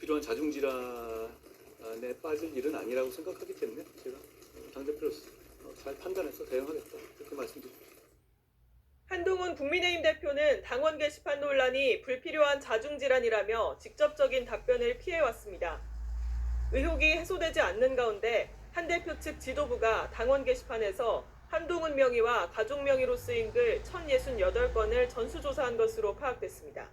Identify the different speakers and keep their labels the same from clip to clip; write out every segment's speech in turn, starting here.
Speaker 1: 불필요한 자중질환에 빠질 일은 아니라고 생각하기 때문에 제가 당대표로서 잘 판단해서 대응하겠다 그렇게 말씀드립니다.
Speaker 2: 한동훈 국민의힘 대표는 당원 게시판 논란이 불필요한 자중질환이라며 직접적인 답변을 피해왔습니다. 의혹이 해소되지 않는 가운데 한 대표 측 지도부가 당원 게시판에서 한동훈 명의와 가족 명의로 쓰인 글 1068건을 전수조사한 것으로 파악됐습니다.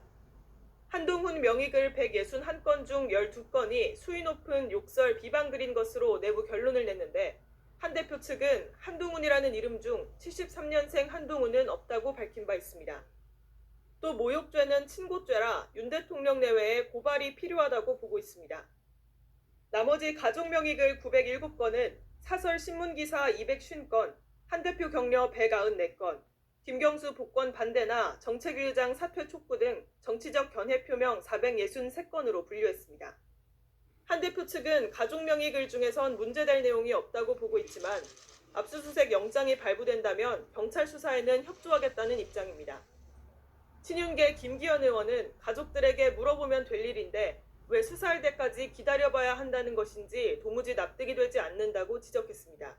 Speaker 2: 한동훈 명의글 161건 중 12건이 수위 높은 욕설 비방글인 것으로 내부 결론을 냈는데 한 대표 측은 한동훈이라는 이름 중 73년생 한동훈은 없다고 밝힌 바 있습니다. 또 모욕죄는 친고죄라 윤 대통령 내외에 고발이 필요하다고 보고 있습니다. 나머지 가족 명의글 907건은 사설 신문기사 250건, 한 대표 격려 194건, 김경수 복권 반대나 정책의장 사퇴 촉구 등 정치적 견해 표명 463건으로 분류했습니다. 한 대표 측은 가족 명의글 중에선 문제될 내용이 없다고 보고 있지만 압수수색 영장이 발부된다면 경찰 수사에는 협조하겠다는 입장입니다. 친윤계 김기현 의원은 가족들에게 물어보면 될 일인데 왜 수사할 때까지 기다려봐야 한다는 것인지 도무지 납득이 되지 않는다고 지적했습니다.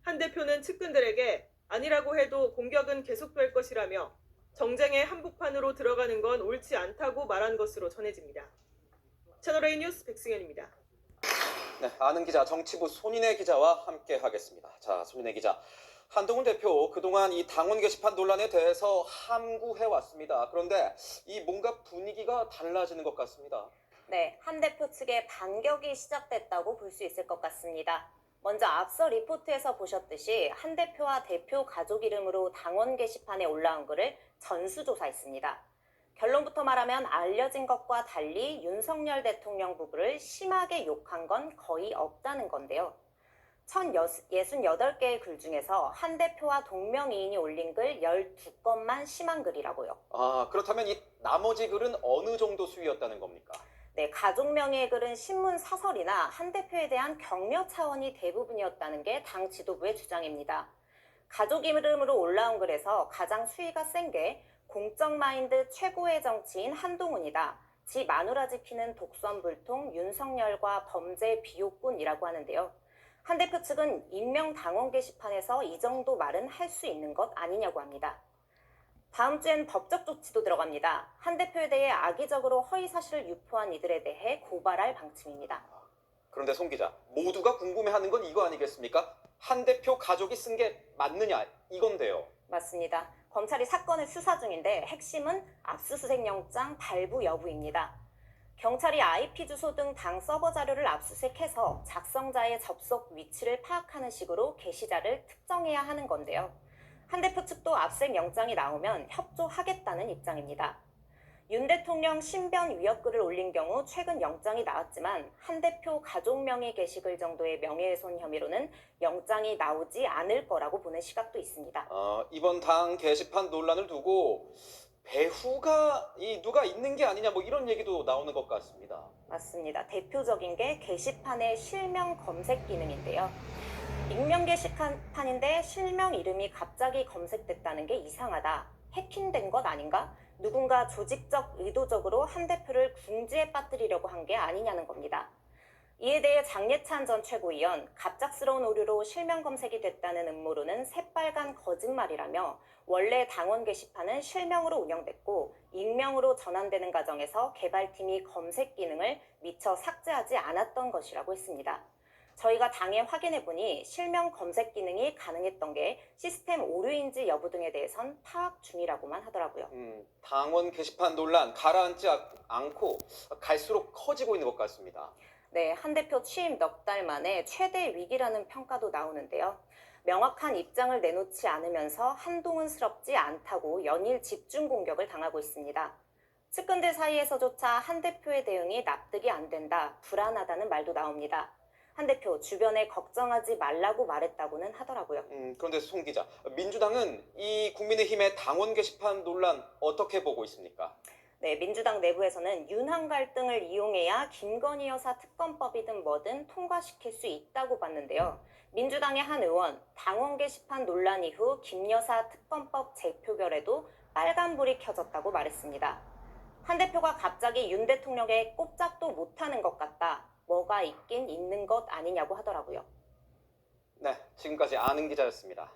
Speaker 2: 한 대표는 측근들에게 아니라고 해도 공격은 계속될 것이라며 정쟁의 한복판으로 들어가는 건 옳지 않다고 말한 것으로 전해집니다. 채널A 뉴스 백승현입니다.
Speaker 3: 네, 아는 기자 정치부 손인혜 기자와 함께 하겠습니다. 자, 손인혜 기자. 한동훈 대표 그동안 이 당원 게시판 논란에 대해서 함구해 왔습니다. 그런데 이 뭔가 분위기가 달라지는 것 같습니다.
Speaker 4: 네, 한 대표 측의 반격이 시작됐다고 볼 수 있을 것 같습니다. 먼저 앞서 리포트에서 보셨듯이 한 대표와 대표 가족 이름으로 당원 게시판에 올라온 글을 전수조사했습니다. 결론부터 말하면 알려진 것과 달리 윤석열 대통령 부부를 심하게 욕한 건 거의 없다는 건데요. 1068개의 글 중에서 한 대표와 동명이인이 올린 글 12건만 심한 글이라고요.
Speaker 3: 아, 그렇다면 이 나머지 글은 어느 정도 수위였다는 겁니까?
Speaker 4: 네, 가족 명의의 글은 신문 사설이나 한 대표에 대한 격려 차원이 대부분이었다는 게 당 지도부의 주장입니다. 가족 이름으로 올라온 글에서 가장 수위가 센 게 공적 마인드 최고의 정치인 한동훈이다. 지 마누라 지키는 독선불통 윤석열과 범죄 비호꾼이라고 하는데요. 한 대표 측은 익명 당원 게시판에서 이 정도 말은 할 수 있는 것 아니냐고 합니다. 다음 주엔 법적 조치도 들어갑니다. 한 대표에 대해 악의적으로 허위 사실을 유포한 이들에 대해 고발할 방침입니다.
Speaker 3: 그런데 송 기자, 모두가 궁금해하는 건 이거 아니겠습니까? 한 대표 가족이 쓴 게 맞느냐 이건데요.
Speaker 4: 맞습니다. 검찰이 사건을 수사 중인데 핵심은 압수수색 영장 발부 여부입니다. 경찰이 IP 주소 등 당 서버 자료를 압수수색해서 작성자의 접속 위치를 파악하는 식으로 게시자를 특정해야 하는 건데요. 한 대표 측도 압수수색 영장이 나오면 협조하겠다는 입장입니다. 윤 대통령 신변 위협글을 올린 경우 최근 영장이 나왔지만 한 대표 가족 명의 게시글 정도의 명예훼손 혐의로는 영장이 나오지 않을 거라고 보는 시각도 있습니다.
Speaker 3: 이번 당 게시판 논란을 두고 배후가 누가 있는 게 아니냐 뭐 이런 얘기도 나오는 것 같습니다.
Speaker 4: 맞습니다. 대표적인 게 게시판의 실명 검색 기능인데요. 익명 게시판인데 실명 이름이 갑자기 검색됐다는 게 이상하다. 해킹된 것 아닌가? 누군가 조직적 의도적으로 한 대표를 궁지에 빠뜨리려고 한 게 아니냐는 겁니다. 이에 대해 장예찬 전 최고위원, 갑작스러운 오류로 실명 검색이 됐다는 음모론은 새빨간 거짓말이라며 원래 당원 게시판은 실명으로 운영됐고 익명으로 전환되는 과정에서 개발팀이 검색 기능을 미처 삭제하지 않았던 것이라고 했습니다. 저희가 당에 확인해보니 실명 검색 기능이 가능했던 게 시스템 오류인지 여부 등에 대해선 파악 중이라고만 하더라고요.
Speaker 3: 당원 게시판 논란 가라앉지 않고 갈수록 커지고 있는 것 같습니다.
Speaker 4: 네, 한 대표 취임 넉 달 만에 최대 위기라는 평가도 나오는데요. 명확한 입장을 내놓지 않으면서 한동훈스럽지 않다고 연일 집중 공격을 당하고 있습니다. 측근들 사이에서조차 한 대표의 대응이 납득이 안 된다, 불안하다는 말도 나옵니다. 한 대표 주변에 걱정하지 말라고 말했다고는 하더라고요.
Speaker 3: 그런데 송 기자, 민주당은 이 국민의힘의 당원 게시판 논란 어떻게 보고 있습니까?
Speaker 4: 네, 민주당 내부에서는 윤한 갈등을 이용해야 김건희 여사 특검법이든 뭐든 통과시킬 수 있다고 봤는데요. 민주당의 한 의원, 당원 게시판 논란 이후 김 여사 특검법 재표결에도 빨간불이 켜졌다고 말했습니다. 한 대표가 갑자기 윤 대통령에 꼼짝도 못하는 것 같다. 뭐가 있긴 있는 것 아니냐고 하더라고요.
Speaker 3: 네, 지금까지 아는 기자였습니다.